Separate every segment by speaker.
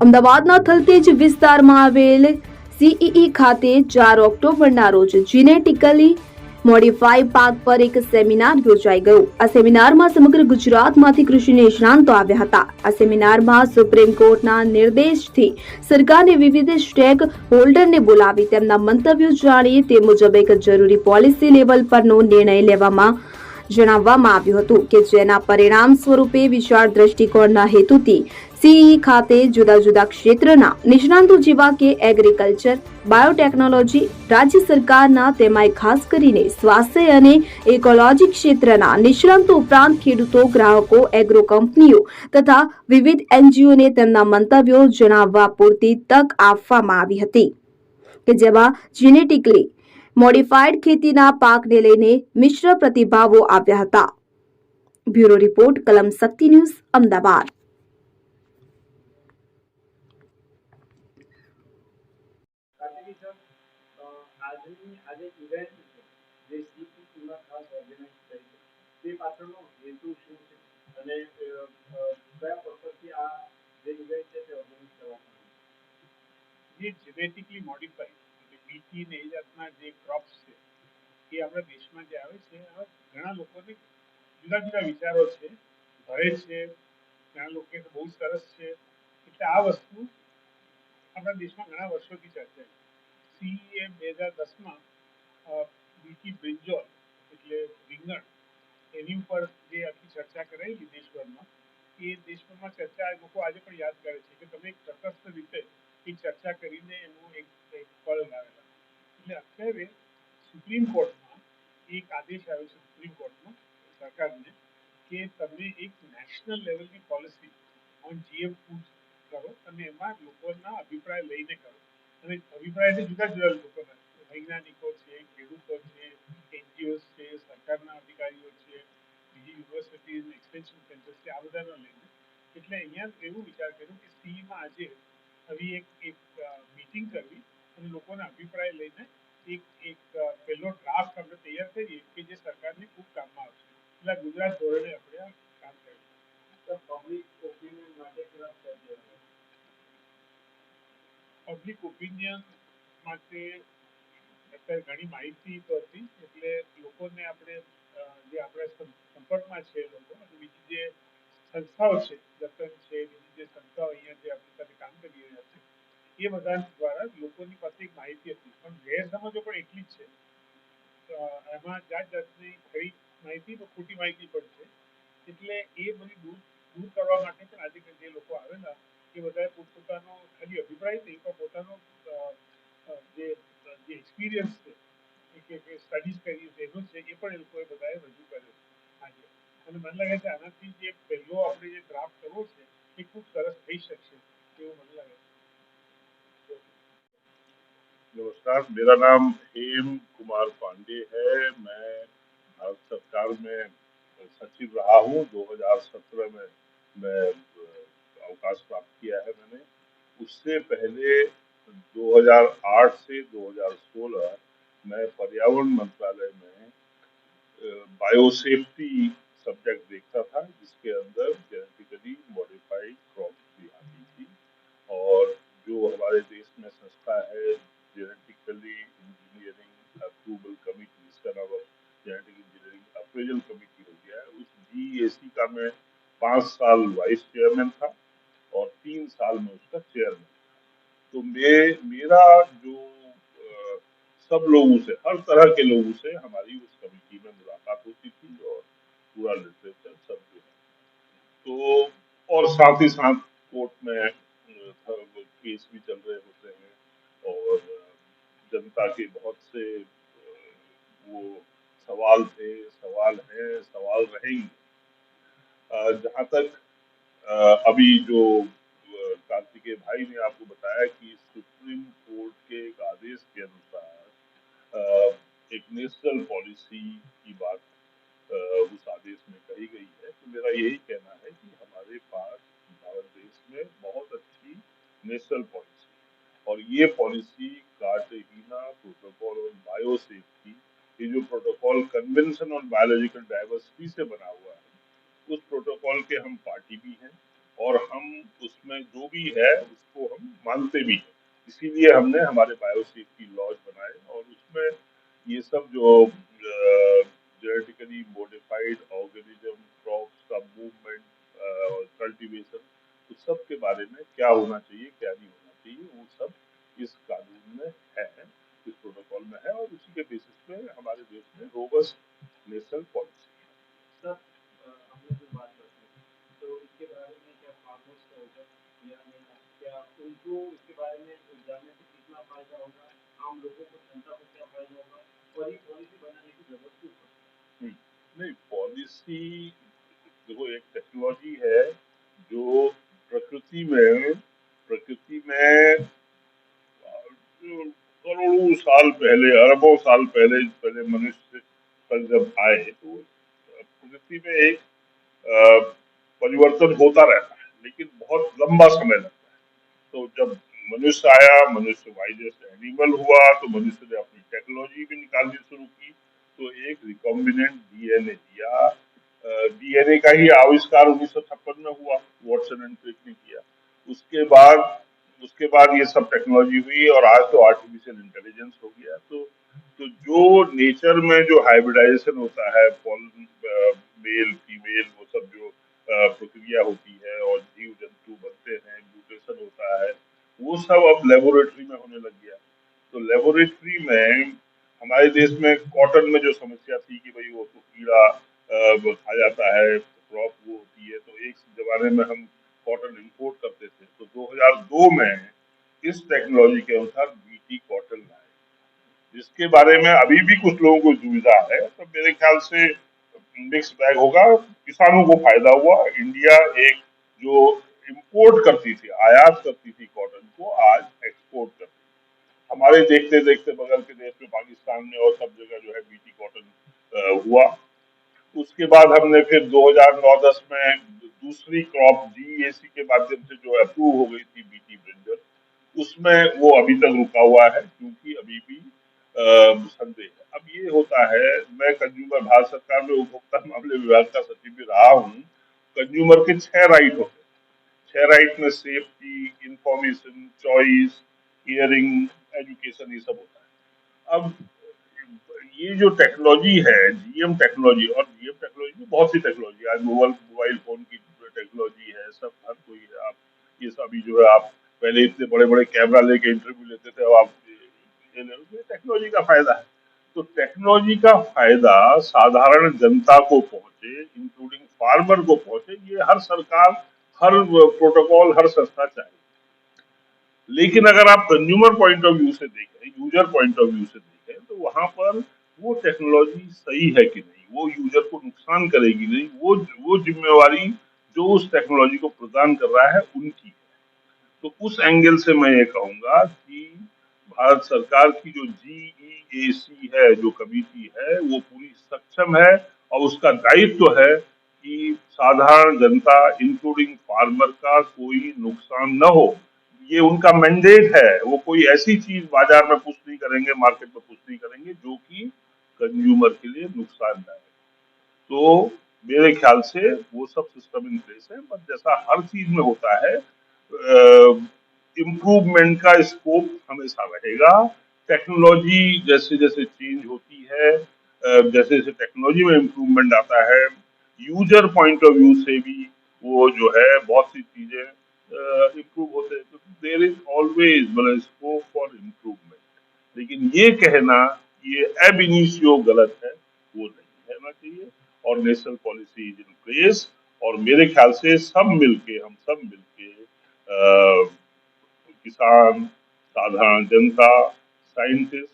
Speaker 1: અમદાવાદના થલતેજ વિસ્તારમાં આવેલ સીઈઈ ખાતે 4 ઓક્ટોબરના રોજ જીનેટિકલી મોડિફાઈ પાક પર એક સેમિનાર યોજાઈ ગયો। આ સેમિનારમાં સમગ્ર ગુજરાતમાંથી કૃષિ નિષ્ણાંતો આવ્યા હતા। આ સેમિનારમાં સુપ્રીમ કોર્ટના નિર્દેશથી સરકારે વિવિધ સ્ટેક હોલ્ડરને બોલાવી તેમના મંતવ્યો જાણી તે મુજબ એક જરૂરી પોલિસી લેવલ પરનો નિર્ણય લેવામાં જણાવવામાં આવ્યું હતું કે જેના પરિણામ સ્વરૂપે વિશાળ દ્રષ્ટિકોણના હેતુથી સીઈ ખાતે જુદા જુદા ક્ષેત્રના નિષ્ણાંતો જેવા કે એગ્રીકલ્ચર, બાયોટેકનોલોજી, રાજ્ય સરકારના તેમાંય ખાસ કરીને સ્વાસ્થ્ય અને ઇકોલોજી ક્ષેત્રના નિષ્ણાંતો ઉપરાંત ખેડૂતો, ગ્રાહકો, એગ્રો કંપનીઓ તથા વિવિધ એનજીઓને તેમના મંતવ્યો જણાવવા પૂરતી તક આપવામાં આવી હતી કે જેમાં જીનેટિકલી મોડિફાઈડ ખેતીના પાકને લઈને મિશ્ર પ્રતિભાવો આવ્યા હતા। બ્યુરો રિપોર્ટ, કલમ શક્તિ news, Ahmedabad.
Speaker 2: Genetically modified BT ને એ જાતના જે ક્રોપ્સ છે એ આપણા દેશમાં જે આવે છે ઘણા લોકોને જુદા જુદા વિચારો છે, ભરે છે, ઘણા લોકો બહુ સરસ છે, એટલે આ વસ્તુ આપણા દેશમાં ઘણા વર્ષોથી ચર્ચાય છે। સીએ 2010માં બીટી બ્રિંજોલ એટલે રીંગણ એની ઉપર જે આખી ચર્ચા કરાયેલી દેશભરમાં, એ દેશભરમાં ચર્ચા લોકો આજે પણ યાદ કરે છે કે તમે તટસ્થ રીતે એ ચર્ચા કરીને એનું એક ફળ લાવેલા। એટલે અત્યારે સુપ્રીમ કોર્ટમાં એક આદેશ આવ્યો છે સુપ્રીમ કોર્ટનો સરકારને કે તમે એક નેશનલ લેવલની પોલિસી ઓન જીએમ ફૂડ કરો અને એમાં લોકોના અભિપ્રાય લઈને કરો। અને અભિપ્રાય જુદા જુદા લોકોના વૈજ્ઞાનિકો છે, ખેડૂતો છે, એનજીઓ છે, સરકારના અધિકારીઓ છે, બીજી યુનિવર્સિટીઝ, એક્સટેન્શન સેન્ટર્સ છે, આ બધાનો લઈને એટલે અહીંયા એવું વિચાર કર્યો કે સીમાં આજે આવી એક મીટિંગ કરવી અને લોકોના અભિપ્રાય લઈને એક પહેલો ડ્રાફ્ટ આપણે તૈયાર કરીએ કે જે સરકારને ખૂબ કામમાં આવશે। એટલે ગુજરાત ધોરણે આપણે આ કામ કર્યું। પબ્લિક ઓપિનિયન માટે પબ્લિક ઓપિનિયન માટે અત્યારે ઘણી માહિતી તો હતી, એટલે લોકોને આપણે જે આપણા સંપર્કમાં છે લોકો અને બીજી જે સંસ્થાઓ છે, જતન છે, બીજી જે સંસ્થાઓ અહીંયા જે આપણી સાથે કામ કરી રહ્યા છે એ બધા દ્વારા લોકોની પાસે એક માહિતી હતી, પણ ગેરસમજો પણ એટલી જ છે। એમાં જાત જાતની ખરી માહિતી તો ખોટી માહિતી પણ છે, એટલે એ બધી દૂર કરવા માટે પણ આજે જે લોકો આવેલા એ બધાએ પોતપોતાનો ખાલી અભિપ્રાય નહીં પણ પોતાનો જે એક્સપિરિયન્સ છે કે સ્ટડીઝ કરી છે એનો છે એ પણ એ લોકોએ બધાએ રજૂ કર્યો આજે। અને મને લાગે છે આનાથી જે પહેલો આપણે જે ડ્રાફ્ટ કરવો છે એ ખૂબ સરસ થઈ શકશે એવું મને લાગે છે।
Speaker 3: नमस्कार, मेरा नाम हेम कुमार पांडे है। मैं भारत सरकार में सचिव रहा हूँ। 2017 में मैं अवकाश प्राप्त किया है मैंने। उससे पहले 2008 से 2016 मैं पर्यावरण मंत्रालय में बायोसेफ्टी सब्जेक्ट देखता था, जिसके अंदर जेनेटिकली मॉडिफाइड क्रॉप्स भी आती थी। और जो हमारे देश में संस्था है जेनेटिकली इंजीनियरिंग अप्रूवल कमेटी, इसका नाम जेनेटिक इंजीनियरिंग अप्रेजल कमेटी हो गया है, उस जीएसी का मैं 5 साल वाइस चेयरमैन था और 3 साल में उसका चेयरमैन था। तो मेरा जो सब लोगों से, हर तरह के लोगों से हमारी उस कमेटी में मुलाकात होती थी और पूरा लिटरेचर सब जो है तो, और साथ ही साथ कोर्ट में केस भी चल रहे होते हैं और जनता के बहुत से वो सवाल थे, सवाल हैं, सवाल रहेंगे। जहाँ तक अभी जो कार्तिकेय भाई ने आपको बताया कि सुप्रीम कोर्ट के एक आदेश के अनुसार एक नेशनल पॉलिसी की बात उस आदेश में कही गई है, तो मेरा यही कहना है कि हमारे पास भारत देश में बहुत अच्छी नेशनल पॉलिसी और ये पॉलिसी कार्टेगिना प्रोटोकॉल ऑन बायोसेफ्टी, ये जो protocol convention on biological diversity से बना हुआ है, उस प्रोटोकॉल के हम पार्टी भी हैं और हम उसमें जो भी है उसको हम मानते भी हैं। इसीलिए हमने हमारे बायोसेफ्टी लॉज बनाए और उसमें ये सब जो जेनेटिकली मॉडिफाइड ऑर्गेनिज्म क्रॉप्स का मूवमेंट और कल्टीवेशन उस सब के बारे में क्या होना चाहिए क्या नहीं होना चाहिए वो सब इस कानून में है, इस प्रोटोकॉल में है और उसी के बेसिस पे हमारे देश में रोबस्ट नेशनल पॉलिसी है।
Speaker 2: सर, हमने जो बात करते हैं तो इसके बारे में क्या फार्मर्स का होगा या नहीं, क्या उनको इसके बारे में जानने से कितना फायदा होगा, आम लोगों को जनता को क्या फायदा होगा और ये पॉलिसी बनाने की जरूरत क्यों पड़ती
Speaker 3: नहीं पॉलिसी देखो एक टेक्नोलॉजी है जो प्रकृति में करोड़ों साल पहले अरबों साल पहले मनुष्य पर जब आए तो प्रकृति में एक अ, परिवर्तन होता रहता है लेकिन बहुत लंबा समय लगता है। तो जब मनुष्य आया मनुष्य वाइडेस्ट एनिमल हुआ तो मनुष्य ने अपनी टेक्नोलॉजी भी निकालनी शुरू की। तो एक रिकॉम्बिनेंट डीएनए दिया, डीएनए का ही आविष्कार 1956 में हुआ, वॉटसन एंड क्रिक ने किया। उसके बाद उसके बाद ये सब टेक्नोलॉजी हुई और आज तो आर्टिफिशियल इंटेलिजेंस हो गया। तो जो नेचर में जो हाइब्रिडाइजेशन होता है मेल फीमेल वो सब जो प्रक्रिया होती है और जीव जंतु बनते हैं म्यूटेशन होता है वो सब अब लेबोरेटरी में होने लग गया। तो लेबोरेटरी में हमारे देश में कॉटन में जो समस्या थी कि भाई वो तो कीड़ा वो खा जाता है क्रॉप वो होती है तो एक जमाने में हम कॉटन इंपोर्ट करते थे। तो 2002 में इस टेक्नोलॉजी के अनुसार बीटी कॉटन लाए जिसके बारे में अभी भी कुछ लोगों को दुविधा है। तो मेरे ख्याल से मिक्स बैग होगा, किसानों को फायदा हुआ। इंडिया एक जो इंपोर्ट करती थी आयात करती थी कॉटन को आज एक्सपोर्ट करती है। हमारे देखते देखते बगल के देश में पाकिस्तान में और सब जगह जो है बीटी कॉटन हुआ। उसके बाद हमने फिर 2009-10 में दूसरी क्रॉप जीएसी के माध्यम से जो अप्रूव हो गई थी बीटी ब्रिंजल उसमें वो अभी तक रुका हुआ है क्योंकि अभी भी संदेह है। अब ये होता है मैं कंज्यूमर भारत सरकार में उपभोक्ता मामले विभाग का सचिव भी रहा हूँ। कंज्यूमर के 6 राइट होते हैं। 6 राइट में safety information choice hearing education ये सब होता है। अब ये जो टेक्नोलॉजी है जीएम टेक्नोलॉजी और जीएम टेक्नोलॉजी में बहुत सी टेक्नोलॉजी आज मोबाइल फोन की टेक्नोलॉजी है सब हर कोई है। आप ये सभी जो है आप पहले इतने बड़े बड़े कैमरा लेके इंटरव्यू लेते थे अब आप ये ले लो, ये टेक्नोलॉजी का फायदा है। तो टेक्नोलॉजी का फायदा साधारण जनता को पहुंचे इंक्लूडिंग फार्मर को पहुंचे ये हर सरकार हर प्रोटोकॉल हर संस्था चाहे। लेकिन अगर आप कंज्यूमर पॉइंट ऑफ व्यू से देखें यूजर पॉइंट ऑफ व्यू से देखें तो वहां पर वो टेक्नोलॉजी सही है कि नहीं वो यूजर को नुकसान करेगी नहीं वो जिम्मेवारी जो उस टेक्नोलॉजी को प्रदान कर रहा है उनकी है। तो उस एंगल से मैं ये कहूंगा कि भारत सरकार की जो जीईएसी है जो कमेटी है वो पूरी सक्षम है और उसका दायित्व है कि साधारण जनता इंक्लूडिंग फार्मर का कोई नुकसान न हो। ये उनका मैंडेट है। वो कोई ऐसी चीज बाजार में पुश नहीं करेंगे मार्केट में पुश नहीं करेंगे जो कि कंज्यूमर के लिए नुकसानदायक। तो मेरे ख्याल से वो सब सिस्टम इन प्लेस है बट जैसा हर चीज में होता है इम्प्रूवमेंट का स्कोप हमेशा रहेगा। टेक्नोलॉजी जैसे जैसे चेंज होती है जैसे जैसे टेक्नोलॉजी में इम्प्रूवमेंट आता है यूजर पॉइंट ऑफ व्यू से भी वो जो है बहुत सी चीजें इम्प्रूव होते हैं। तो देर इज ऑलवेज मतलब स्कोप फॉर इम्प्रूवमेंट। लेकिन ये कहना ये एब इनिशियो गलत है वो नहीं कहना चाहिए और national policy is in place. और मेरे ख्याल से हम सब मिलके किसान साधारण जनता साइंटिस्ट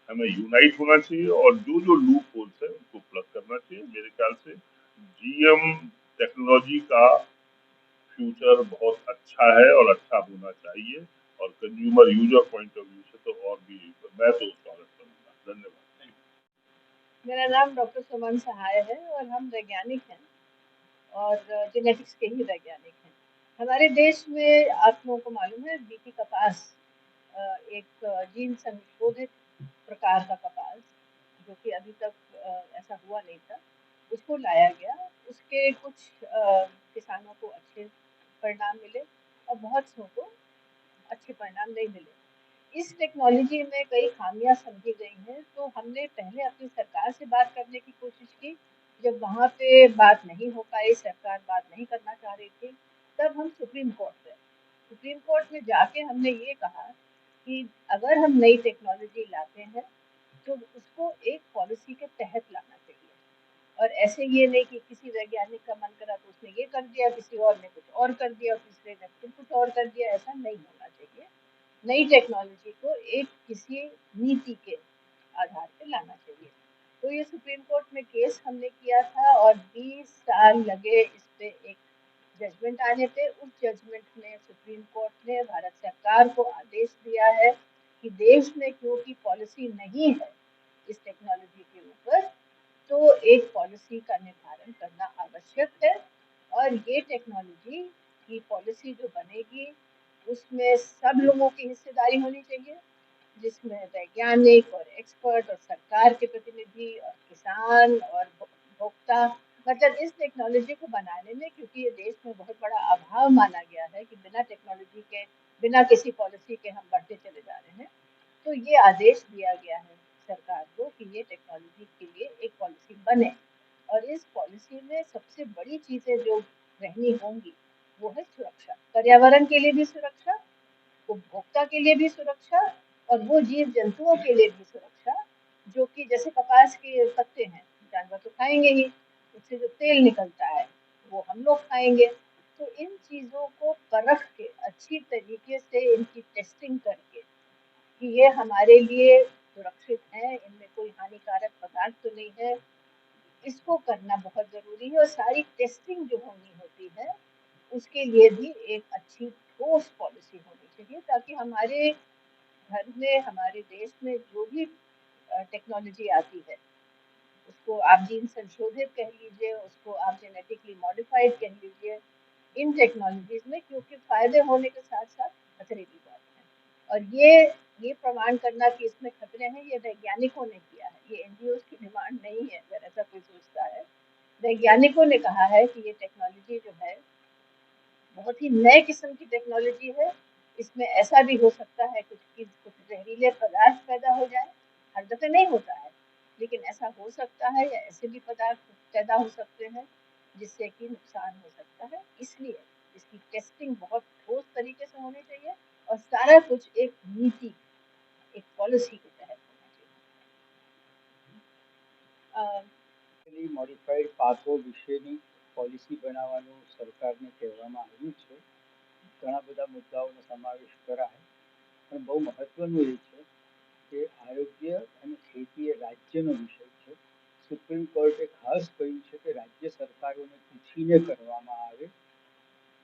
Speaker 3: हमें यूनाइट होना चाहिए और जो जो लूप होल्स है उनको प्लग करना चाहिए। मेरे ख्याल से जीएम टेक्नोलॉजी का फ्यूचर बहुत अच्छा है और अच्छा होना चाहिए और consumer user point of view से तो और भी मैं तो स्वागत करूंगा। धन्यवाद।
Speaker 4: मेरा नाम डॉक्टर सुमन सहाय है और हम वैज्ञानिक हैं और जेनेटिक्स के ही वैज्ञानिक हैं। हमारे देश में आप लोगों को मालूम है बीटी कपास एक जीन संशोधित प्रकार का कपास जो कि अभी तक ऐसा हुआ नहीं था उसको लाया गया। उसके कुछ किसानों को अच्छे अच्छे परिणाम नहीं मिले। इस टेक्नोलॉजी में कई खामियां समझी गई हैं, तो हमने पहले अपनी सरकार से बात करने की कोशिश की। जब वहाँ पे बात नहीं हो पाई, सरकार बात नहीं करना चाह रही थी, तब हम सुप्रीम कोर्ट गए। सुप्रीम कोर्ट में जाके हमने ये कहा कि अगर हम नई टेक्नोलॉजी लाते हैं तो उसको एक पॉलिसी के तहत लाना चाहिए, और ऐसे ये नहीं कि किसी वैज्ञानिक का मन करा तो उसने ये कर दिया, किसी और ने कुछ और कर दिया, तीसरे ने फिर कुछ और कर दिया। ऐसा नहीं होना चाहिए। नई टेक्नोलॉजी को एक किसी नीति के आधार पे लाना चाहिए। तो ये सुप्रीम कोर्ट में केस हमने किया था और 20 साल लगे इस पे एक जजमेंट आने पे। उस जजमेंट में सुप्रीम कोर्ट ने भारत सरकार को आदेश दिया है कि देश में क्योंकि पॉलिसी नहीं है इस टेक्नोलॉजी के ऊपर, तो एक पॉलिसी का निर्धारण करना आवश्यक है। और ये टेक्नोलॉजी की पॉलिसी जो बनेगी उसमें सब लोगों की हिस्सेदारी होनी चाहिए, जिसमें वैज्ञानिक और एक्सपर्ट और सरकार के प्रतिनिधि और किसान और उपभोक्ता, मतलब इस टेक्नोलॉजी को बनाने में, क्योंकि ये देश में बहुत बड़ा अभाव माना गया है कि बिना टेक्नोलॉजी के, बिना किसी पॉलिसी के हम बढ़ते चले जा रहे हैं। तो ये आदेश दिया गया है सरकार को कि ये टेक्नोलॉजी के लिए एक पॉलिसी बने, और इस पॉलिसी में सबसे बड़ी चीज़ें जो रहनी होंगी वो है सुरक्षा, पर्यावरण के लिए भी सुरक्षा, उपभोक्ता के लिए भी सुरक्षा, और वो जीव जंतुओं के लिए भी सुरक्षा जो कि जैसे कपास के पत्ते हैं, जानवर तो खाएंगे ही, उससे जो तेल निकलता है वो हम लोग खाएंगे। तो इन चीज़ों को परख के अच्छी तरीके से इनकी टेस्टिंग करके कि ये हमारे लिए सुरक्षित है, इनमें कोई हानिकारक पदार्थ तो नहीं है, इसको करना बहुत ज़रूरी है। और सारी टेस्टिंग जो होनी होती है उसके लिए भी एक अच्छी ठोस पॉलिसी होनी चाहिए, ताकि हमारे घर में, हमारे देश में जो भी टेक्नोलॉजी आती है, उसको आप जीन संशोधित कह लीजिए, उसको आप जेनेटिकली मॉडिफाइड कह लीजिए, इन टेक्नोलॉजीज में क्योंकि फायदे होने के साथ साथ खतरे भी बहुत हैं। और ये प्रमाण करना कि इसमें खतरे हैं, ये वैज्ञानिकों ने किया है, ये एनजीओ की डिमांड नहीं है। अगर ऐसा कोई सोचता है, वैज्ञानिकों ने कहा है कि ये टेक्नोलॉजी जो है बहुत ही नए किस्म की टेक्नोलॉजी है। इसमें ऐसा भी हो सकता है कुछ जहरीले पदार्थ पैदा हो जाए, हर दफे नहीं होता है, लेकिन ऐसा हो सकता है, या ऐसे भी पदार्थ पैदा हो सकते हैं जिससे कि नुकसान हो सकता है। इसलिए इसकी टेस्टिंग बहुत ठोस तरीके से होनी चाहिए और सारा कुछ एक नीति, एक पॉलिसी के तहत होना चाहिए।
Speaker 5: મોડિફાઈડ પાકો વિશેની પોલિસી બનાવવાનું સરકારને કહેવામાં આવ્યું છે. ઘણા બધા મુદ્દાઓનો સમાવેશ કરાય, પણ બહુ મહત્વનું એ છે કે આરોગ્ય અને ખેતી એ રાજ્યનો વિષય છે. સુપ્રીમ કોર્ટે ખાસ કહ્યું છે કે રાજ્ય સરકારોને પૂછીને કરવામાં આવે.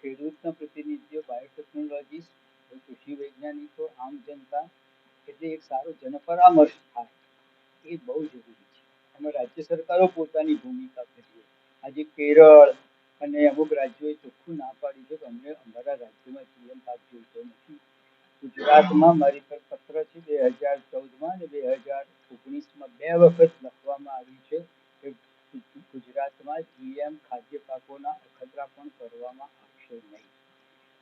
Speaker 5: ખેડૂતના પ્રતિનિધિઓ, બાયોટેકનોલોજીસ્ટ, કૃષિ વૈજ્ઞાનિકો, આમ જનતા, એટલે એક સારો જનપરામર્શ થાય એ બહુ જરૂરી છે. એમાં રાજ્ય સરકારો પોતાની ભૂમિકા ભજવે. આજે કેરળ અને અમુક રાજ્યોએ ચોખ્ખું ના પાડ્યું છે કે અમને અમારા રાજ્યમાં જીવન પાક જોઈતો નથી. ગુજરાતમાં મારી પર પત્ર છે 2014માં અને 2019માં 2 વખત લખવામાં આવ્યું છે કે ગુજરાતમાં જીએમ ખાદ્ય પાકોના અખતરાપણ કરવામાં આવશે નહીં.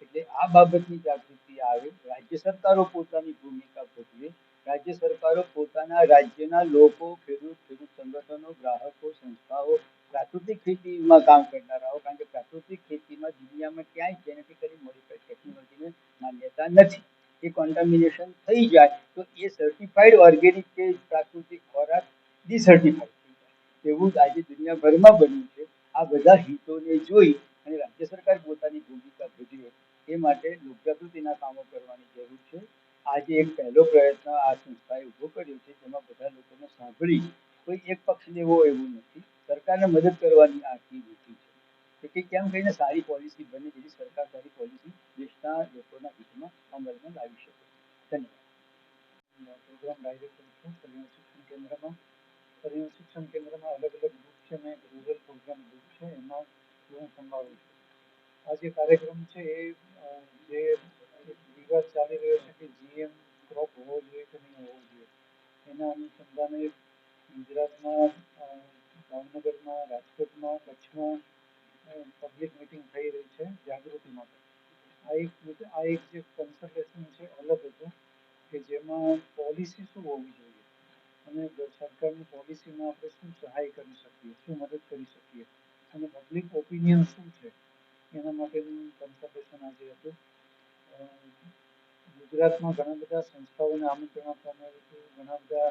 Speaker 5: એટલે આ બાબતની જાગૃતિ આવે, રાજ્ય સરકારો પોતાની ભૂમિકા ભજવે, રાજ્ય સરકારો પોતાના રાજ્યના લોકો, ખેડૂત સંગઠનો, ગ્રાહકો, સંસ્થાઓ, પ્રાકૃતિક ખેતીમાં કામ કરનારાઓ, કારણ કે પ્રાકૃતિક ખેતીમાં દુનિયામાં ક્યાંય જેનેટિકલી મોડિફાઈડ ટેકનોલોજીને માન્યતા નથી. એ કોન્ટામિનેશન થઈ જાય તો એ સર્ટિફાઈડ ઓર્ગેનિક કે પ્રાકૃતિક ખોરાક ડિસર્ટિફાઈડ થઈ જાય. એવું જ આજે દુનિયાભરમાં બન્યું છે. આ બધા હિતોને જોઈ અને રાજ્ય સરકાર પોતાની ભૂમિકા ભજવે એ માટે લોકજાગૃતિના કામો કરવાની જરૂર છે. આજે એક પહેલો પ્રયત્ન આ સંસ્થાએ ઊભો કર્યો છે, જેમાં બધા લોકોને સાંભળી કોઈ એક પક્ષ લેવો એવું નથી, સરકારને મદદ કરવાની આખી નીતિ છે. કે કેમ કહીને સારી પોલિસી બને, જેથી સરકાર સારી પોલિસી દેશના લોકોના હિતમાં અમલમાં લાવી શકે. ધન્યવાદ. પ્રોગ્રામ ડાયરેક્ટર છું પરિવહન શિક્ષણ કેન્દ્રમાં. પરિવહન શિક્ષણ કેન્દ્રમાં અલગ અલગ ગ્રુપ છે, મેં એક રૂરલ પ્રોગ્રામ ગ્રુપ છે, એમાં હું સંભાળું છું. આ જે કાર્યક્રમ છે એ જે વિવાદ ચાલી રહ્યો છે કે જીએમ ક્રોપ હોવો જોઈએ કે નહીં હોવો જોઈએ, એના અનુસંધાને ગુજરાતમાં ભાવનગરમાં, રાજકોટમાં, કચ્છમાં પબ્લિક મિટિંગ થઈ રહી છે જાગૃતિ માટે. આ એક જે કન્સલ્ટેશન છે પોલિસી શું હોવી જોઈએ અને સરકારની પોલિસીમાં આપણે શું સહાય કરી શકીએ, શું મદદ કરી શકીએ અને પબ્લિક ઓપિનિયન શું છે એના માટેનું કન્સલ્ટેશન આજે હતું. ગુજરાતમાં ઘણા બધા સંસ્થાઓને આમંત્રણ આપવામાં આવ્યું હતું, ઘણા બધા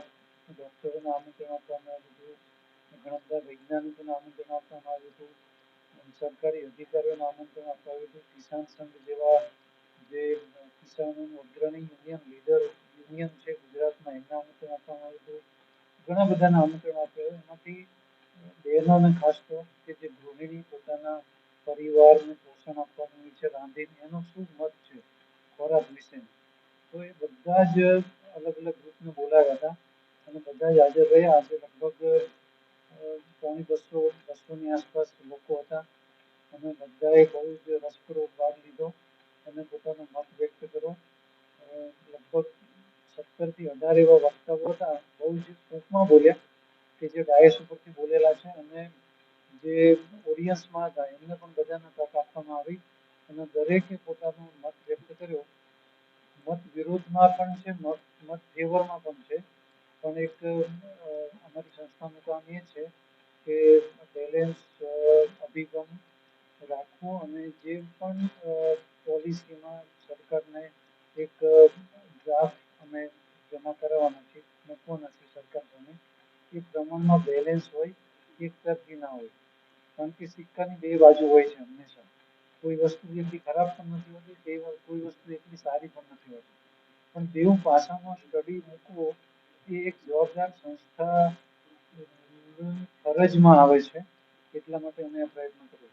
Speaker 5: ડૉક્ટરોને આમંત્રણ આપવામાં આવ્યું હતું, ઘણા બધા વૈજ્ઞાનિકોને આમંત્રણ આપવામાં આવ્યું હતું, સરકારી અધિકારીઓને આમંત્રણ આપવામાં આવ્યું હતું, કિસાન સંઘ જેવા જે કિસાનોનું અગ્રણી યુનિયન લીડર યુનિયન છે ગુજરાતમાં એમને આમંત્રણ આપવામાં આવ્યું હતું. ઘણા બધાને આમંત્રણ આપ્યું. એમાંથી બહેનોને ખાસ તો કે જે ગૃહિણી પોતાના પરિવારને પોષણ આપવાનું હોય છે રાંધીને, એનો શું મત છે ખોરાક વિશે, તો એ બધા જ અલગ અલગ ગ્રુપને બોલાવ્યા હતા અને બધા જ હાજર રહ્યા. આજે લગભગ 200-250ની આસપાસ લોકો હતા અને બધાએ બહુ જ રસપ્રદ ભાગ લીધો અને પોતાનો મત વ્યક્ત કર્યો. લગભગ 17થી 18 એવા વક્તાઓ હતા, બહુ જ ટૂંકમાં બોલ્યા કે જે ડાયસ ઉપરથી બોલેલા છે અને જે ઓડિયન્સમાં હતા એમને પણ બધાને તક આપવામાં આવી અને દરેકે પોતાનો મત વ્યક્ત કર્યો. મત વિરોધમાં પણ છે, મત ફેવરમાં પણ છે, પણ એક અમારી સંસ્થાનું કામ એ છે કે બેલેન્સ અભિગમ રાખવો અને જે પણ પોલિસીમાં સરકારને એક ડ્રાફ્ટ અમે જમા કરાવવાના છે, મૂકવાના છે સરકાર સામે, એ પ્રમાણમાં બેલેન્સ હોય, એક તરફી ના હોય. કારણ કે સિક્કાની બે બાજુ હોય છે હંમેશા. કોઈ વસ્તુ એટલી ખરાબ પણ નથી હોતી, કોઈ વસ્તુ એટલી સારી પણ નથી હોતી, પણ બેઉ પાસામાં સ્ટડી મૂકવો એ એક જવાબદાર સંસ્થા ફરજમાં આવે છે. એટલા માટે અમે આ પ્રયત્ન કર્યો.